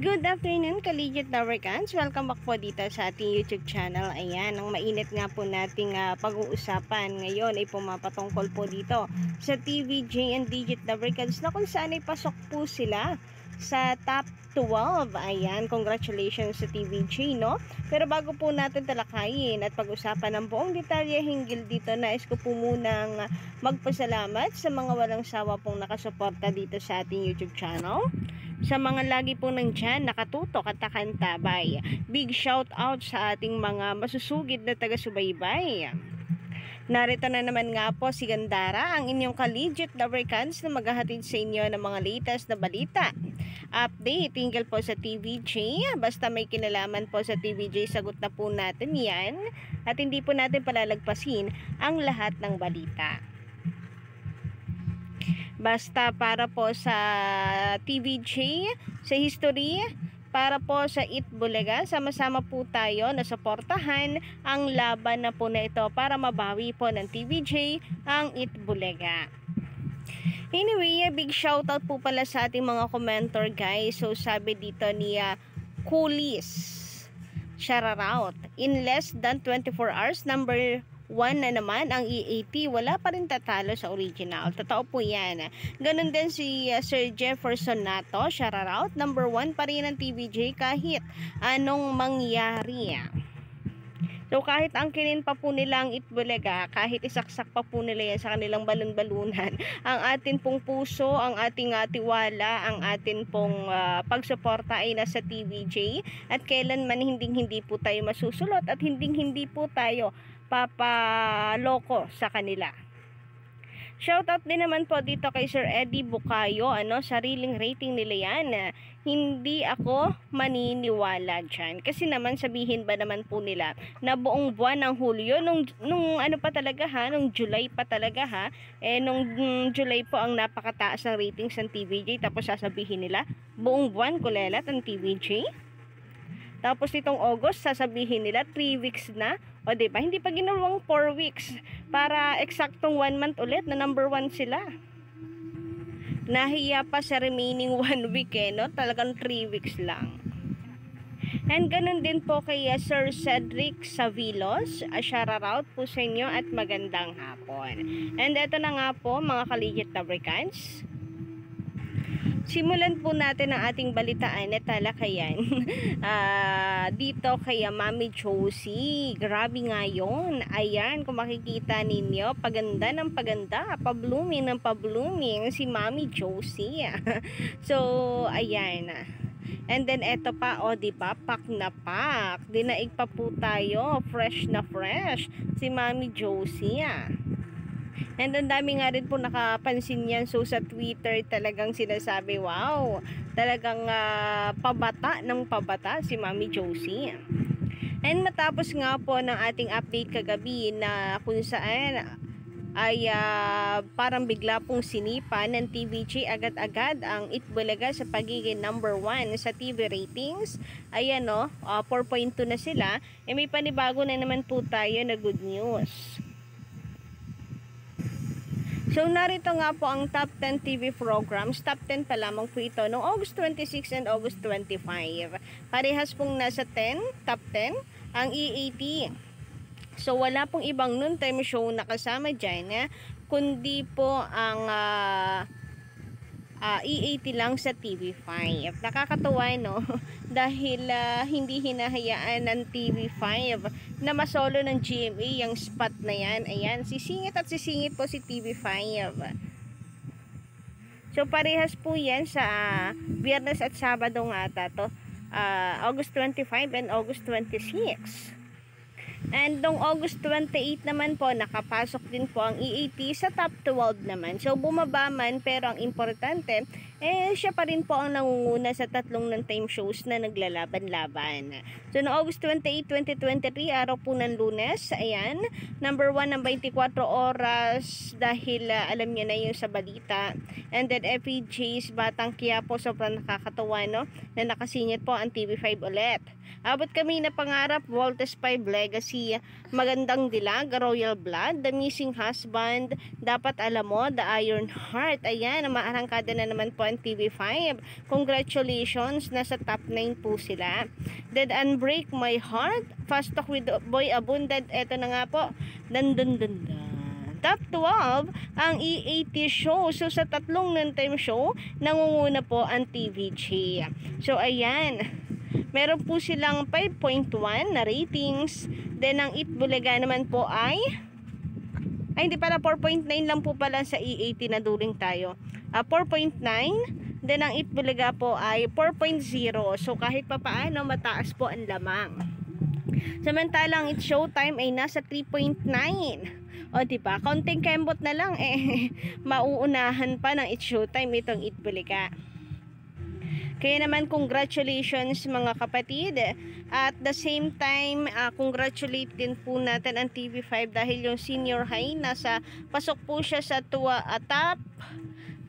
Good afternoon, Collegiate Dabarkans. Welcome back po dito sa ating YouTube channel. Ayan, ang mainit nga po nating pag-uusapan ngayon ay pumapatungkol po dito sa TVJ and Digit Dabarkans na kung saan ay pasok po sila sa top 12. Ayan, congratulations sa TVJ, no? Pero bago po natin talakayin at pag-usapan ng buong detalye hinggil dito, nais ko po munang magpasalamat sa mga walang sawa pong nakasuporta dito sa ating YouTube channel. Sa mga lagi po nandyan nakatutok at nakantabay, big shout out sa ating mga masusugid na taga-subaybay. Narito na naman nga po si Gandara, ang inyong Collegiate Dabarkans na maghahatid sa inyo ng mga latest na balita. Update tinggal po sa TVJ. Basta may kinalaman po sa TVJ, sagot na po natin yan. At hindi po natin palalagpasin ang lahat ng balita. Basta para po sa TVJ, sa history, para po sa Itbulaga, sama-sama po tayo na suportahan ang laban na po na ito para mabawi po ng TVJ ang Itbulaga. Anyway, big shoutout po pala sa ating mga commenter guys. So sabi dito ni Coolies, shoutout, in less than 24 hours, number 1 na naman ang E80, wala pa rin tatalo sa original. Totoo po yan. Ganun din si Sir Jefferson Nato, shoutout, number 1 pa rin ang TVJ kahit anong mangyari. So kahit angkinin pa po nila ang Itbulaga, kahit isaksak pa po nila yan sa kanilang balon-balunan, ang atin pong puso, ang ating tiwala, ang atin pong pagsuporta ay nasa TVJ, at kailanman hindi po tayo masusulot at hindi po tayo papaloko sa kanila. Shoutout din naman po dito kay Sir Eddie Bukayo, sariling rating nila yan. Hindi ako maniniwala dyan. Kasi naman sabihin ba naman po nila na buong buwan ng Hulyo, nung nung July pa talaga nung July po ang napakataas ng ratings ng TVJ, tapos sasabihin nila buong buwan kulelat ang TVJ. Tapos itong August, sasabihin nila 3 weeks na. O diba, hindi pa ginawang 4 weeks para eksaktong 1 month ulit na number 1 sila. Nahiya pa sa remaining 1 week no? Talagang 3 weeks lang. And ganun din po kay Sir Cedric Savilos, shoutout po sa inyo at magandang hapon. And eto na nga po mga Collegiate Dabarkans, simulan po natin ang ating balitaan at talakayan dito kay Mami Josie. Grabe nga yun. Ayan, kung makikita ninyo, paganda ng paganda, pa-blooming ng pa-blooming si Mami Josie. So, ayan. And then eto pa, diba, pak na pak. Dinaig pa po tayo, fresh na fresh si Mami Josie. And ang dami nga rin po nakapansin yan. So sa Twitter talagang sinasabi, wow, talagang pabata ng pabata si Mami Josie. And matapos nga po ng ating update kagabi na kung saan ay parang bigla pong sinipa ng TVJ agad-agad ang Itbulaga sa pagiging number 1 sa TV ratings. Ayan 4.2 na sila. May panibago na naman po tayo na good news. So narito nga po ang top 10 TV programs. Top 10 pa lamang po ito noong August 26 and August 25. Parehas pong nasa 10, top 10 ang E80. So wala pong ibang noontime show na kasama dyan, kundi po ang E80 lang sa TV5. Nakakatuwa dahil hindi hinahayaan ng TV5 na masolo ng GMA yung spot na yan. Ayan, sisingit at sisingit po si TV5. So parehas po yan sa Biyernes at Sabado nga to, August 25 and August 26. And noong August 28 naman po, nakapasok din po ang E80 sa top 12 naman. So bumaba man, pero ang importante, siya pa rin po ang nangunguna sa tatlong non-time shows na naglalaban-laban. So noong August 28, 2023, araw po ng Lunes, ayan, number 1 ng 24 oras dahil alam niyo na yung sa balita. And then FEJ's Batang Quiapo, sobrang nakakatawa na nakasingit po ang TV5 ulit. Abot kami na pangarap, Voltes 5 Legacy, Magandang Dilag, Royal Blood, The Missing Husband, Dapat Alam Mo, The Iron Heart. Ayan, maarangkada na naman po ang TV5. Congratulations, nasa top 9 po sila. Then Unbreak My Heart, Fast Talk with Boy Abundant, eto na nga po, dun. Top 12 ang E80 show. So sa tatlong noontime show, nangunguna po ang TVJ. So ayan, meron po silang 5.1 na ratings. Then ang Eat Bulaga naman po ay hindi pala, 4.9 lang po pala sa E80 na during tayo. 4.9. Then ang Eat Bulaga po ay 4.0. So kahit pa paano mataas po ang lamang. Samantalang It's Showtime ay nasa 3.9. O diba, konting kembot na lang mauunahan pa ng It's Showtime itong Eat Bulaga. Kaya naman congratulations mga kapatid. At the same time, congratulate din po natin ang TV5 dahil yung senior high nasa pasok po siya sa top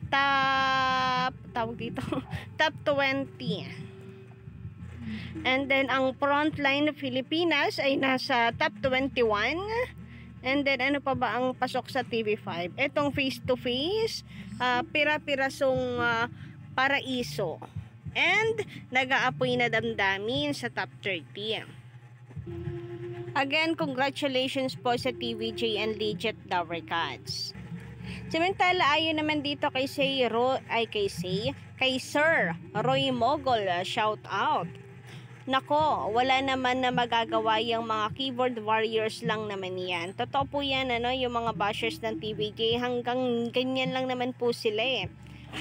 top 20. And then ang Frontline Pilipinas ay nasa top 21. And then ano pa ba ang pasok sa TV5? Etong Face to Face, pira-pirasong Paraiso, and Nag-aapoy na Damdamin sa top 30. Again, congratulations po sa TVJ and Legit Dower Cats. Samantala, ayon naman dito kay Sir Roy Mogol, shout out. Nako, wala naman na magagawa yung mga keyboard warriors lang naman yan. Totoo po yan, yung mga bashers ng TVJ, hanggang ganyan lang naman po sila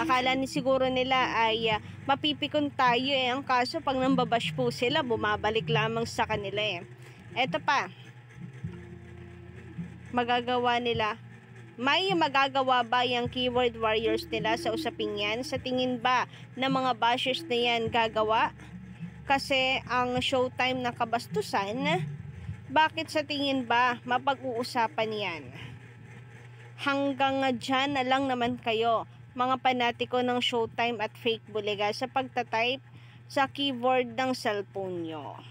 Akala ni siguro nila ay mapipikon tayo Ang kaso, pag nambabash po sila, bumabalik lamang sa kanila Eto pa, magagawa nila. May magagawa ba yung keyboard warriors nila sa usaping yan? Sa tingin ba na mga bashers na yan gagawa? Kasi ang Showtime na kabastusan, bakit sa tingin ba mapag-uusapan yan? Hanggang dyan na lang naman kayo, mga panatiko ng Showtime at Fake Bulaga, sa pagtatype sa keyboard ng cellphone nyo.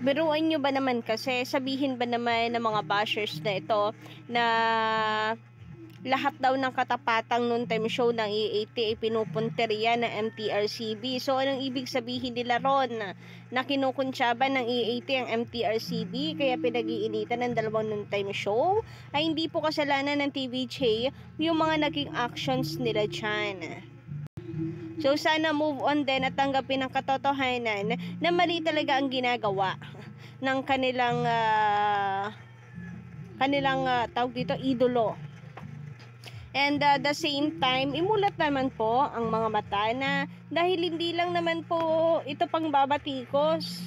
Biruan nyo ba naman kasi, sabihin ba naman ng mga bashers na ito na lahat daw ng katapatang noontime show ng E80 ay pinupunteriya ng MTRCB. So anong ibig sabihin nila ron? Na kinukuntsaba ng E80 ang MTRCB kaya pinag-iinitan ng dalawang noontime show? Ay hindi po kasalanan ng TVJ yung mga naging actions nila dyan. So sana move on din at tanggapin ang katotohanan na mali talaga ang ginagawa ng kanilang tawag dito, idolo. And the same time, imulat naman po ang mga mata na dahil hindi lang naman po ito pang babatikos.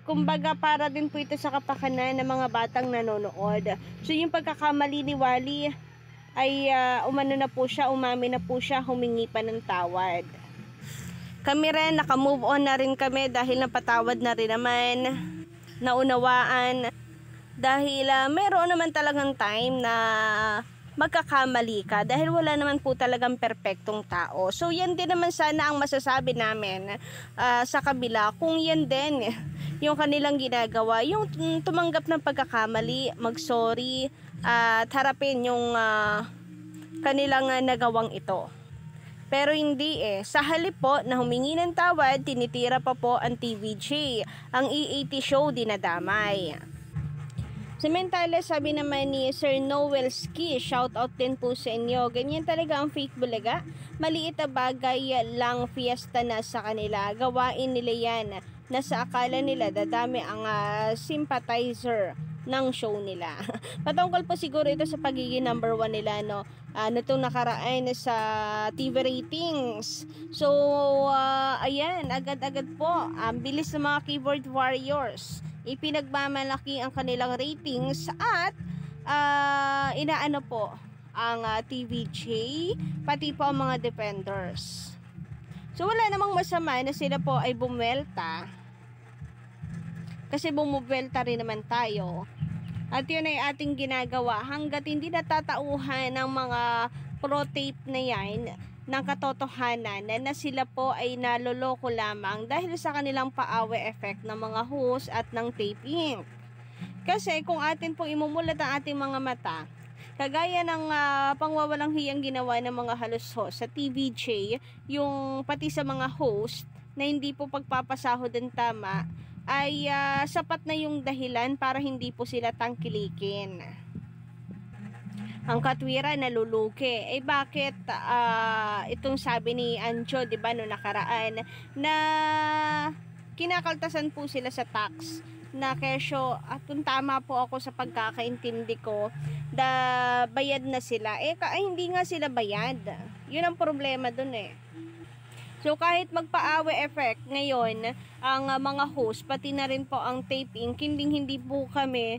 Kumbaga para din po ito sa kapakanan ng mga batang nanonood. So yung pagkakamali ni Wally ay umamin na po siya, humingi pa ng tawad. Kami rin, naka-move on na rin kami dahil napatawad na rin naman, naunawaan. Dahil meron naman talagang time na magkakamali ka dahil wala naman po talagang perpektong tao. So yan din naman sana ang masasabi namin sa kabila, kung yan din yung kanilang ginagawa, yung tumanggap ng pagkakamali, mag-sorry at harapin yung kanilang nagawang ito. Pero hindi sa halip po na humingi ng tawad, tinitira pa po ang TVJ, ang E80 show dinadamay. Samantala, sabi naman ni Sir Noel Ski, shout out din po sa inyo. Ganyan talaga ang Fake Bulaga. Maliit na bagay lang, fiesta na sa kanila. Gawain nila yan na sa akala nila dadami ang sympathizer ng show nila. Patungkol po siguro ito sa pagiging number 1 nila nitong nakaraan sa TV ratings. So ayan, agad-agad po ang bilis ng mga keyboard warriors, ipinagmamalaki ang kanilang ratings at inaano po ang TVJ, pati po ang mga defenders. So wala namang masama na sila po ay bumwelta, kasi bumubwelta rin naman tayo. At yun ay ating ginagawa hanggat hindi natatauhan ng mga pro-tape na yan ng katotohanan na sila po ay naloloko lamang dahil sa kanilang paawe effect ng mga host at ng taping. Kasi kung atin po imumulat ang ating mga mata, Kagaya ng pangwawalang hiyang ginawa ng mga halos host sa TVJ, yung pati sa mga host na hindi po pagpapasahod ng tama, ay sapat na yung dahilan para hindi po sila tangkilikin. Ang katwiran nalulugi. Eh bakit itong sabi ni Anjo, 'di ba, no nakaraan na kinakaltasan po sila sa tax na kesyo at kung tama po ako sa pagkakaintindi ko, bayad na sila. Hindi nga sila bayad. Yun ang problema dun eh. So kahit magpa-awe effect ngayon ang mga host, pati na rin po ang taping, hindi po kami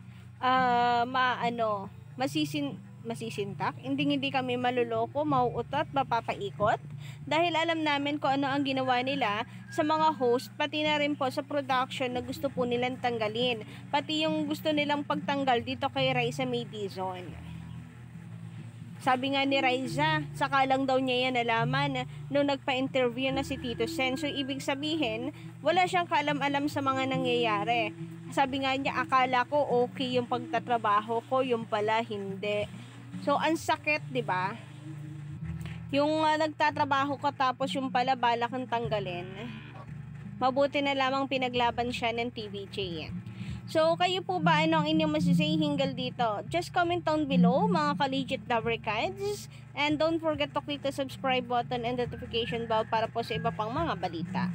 masisintak, hindi kami maluloko, mauutot, mapapaikot, dahil alam namin kung ano ang ginawa nila sa mga host, pati na rin po sa production na gusto po nilang tanggalin, pati yung gusto nilang pagtanggal dito kay Raisa May Dizon. Sabi nga ni Raisa, saka lang daw niya yan nalaman nung nagpa-interview na si Tito Sen. So ibig sabihin, wala siyang kaalam-alam sa mga nangyayari. Sabi nga niya, akala ko okay yung pagtatrabaho ko, yung pala hindi. So, ang sakit, 'di ba? Yung nagtatrabaho ka tapos yung pala bala kang tanggalin. Mabuti na lamang pinaglaban siya ng TVJ. So, kayo po ba, ano ang inyong masisay hinggil dito? Just comment down below, mga ka-legit Lovercats. And don't forget to click the subscribe button and notification bell para po sa iba pang mga balita.